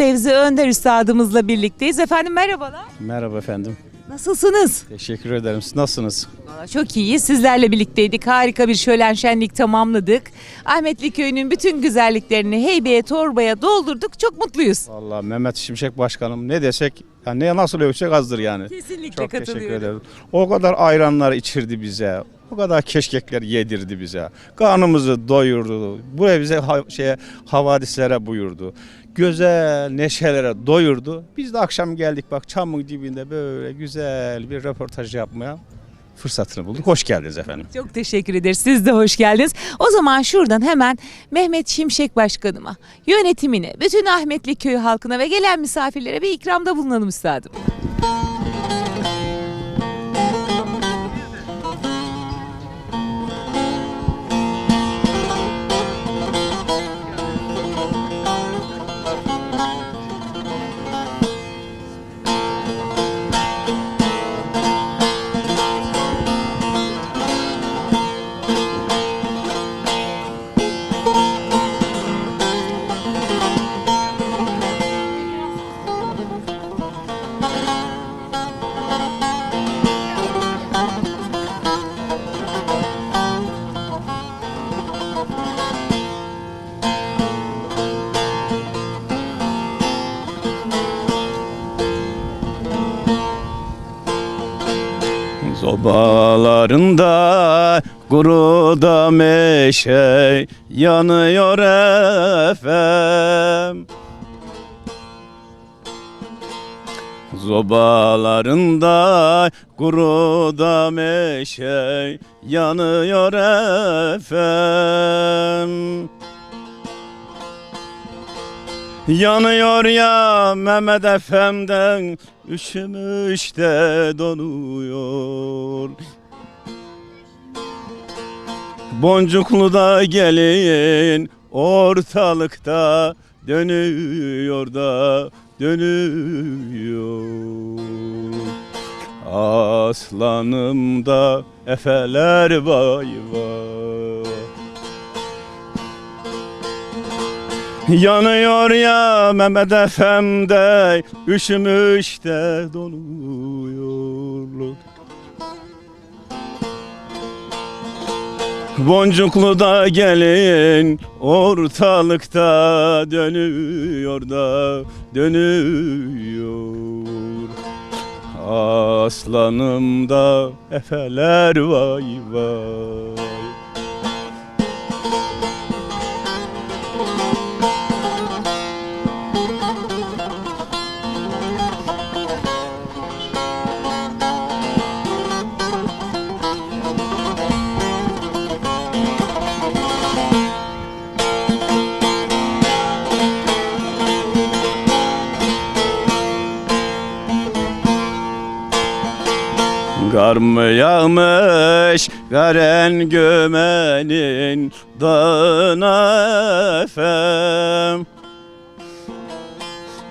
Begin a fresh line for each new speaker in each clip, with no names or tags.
Fevzi Önder Üstadımızla birlikteyiz. Efendim merhabalar.
Merhaba efendim.
Nasılsınız?
Teşekkür ederim. Siz nasılsınız?
Vallahi çok iyiyiz. Sizlerle birlikteydik. Harika bir şölen şenlik tamamladık. Ahmetli Köyü'nün bütün güzelliklerini heybeye torbaya doldurduk. Çok mutluyuz.
Vallahi Mehmet Şimşek Başkanım ne desek, yani ne nasıl övsek azdır yani.
Kesinlikle
Çok teşekkür
katılıyorum.
ederim. O kadar ayranlar içirdi bize. O kadar keşkekler yedirdi bize. Karnımızı doyurdu. Buraya bize havadislere buyurdu. Güzel neşelere doyurdu. Biz de akşam geldik bak çamın dibinde böyle güzel bir röportaj yapmaya fırsatını bulduk. Hoş geldiniz efendim.
Çok teşekkür ederiz. Siz de hoş geldiniz. O zaman şuradan hemen Mehmet Şimşek Başkanıma, yönetimine, bütün Ahmetli Köyü halkına ve gelen misafirlere bir ikramda bulunalım üstadım.
Zobalarında kuruda meşe yanıyor efem. Zobalarında kuruda meşe yanıyor efem. Yanıyor ya Mehmet Efem'den üşümüş de donuyor. Boncuklu da gelin ortalıkta dönüyor da dönüyor. Aslanım da efeler vay vay. Yanıyor ya Mehmet Efem'de üşümüş de donuyor. Boncuklu da gelin ortalıkta dönüyor da dönüyor. Aslanım da efeler vay vay. Kar mı yağmış garen gömenin dağına efem.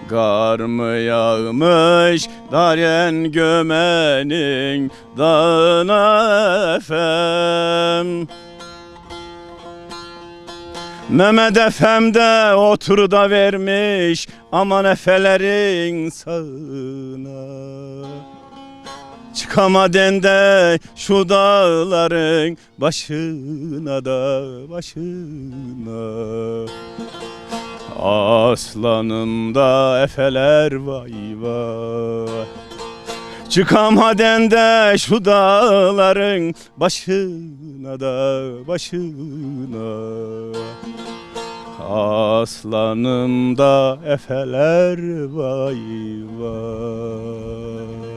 Kar mı yağmış garen gömenin dağına efem. Mehmet Efem de otur da vermiş aman efelerin sağına. Çıkamaden de şu dağların başına da başına. Aslanım da efeler vay vay. Çıkamaden de şu dağların başına da başına. Aslanım da efeler vay vay.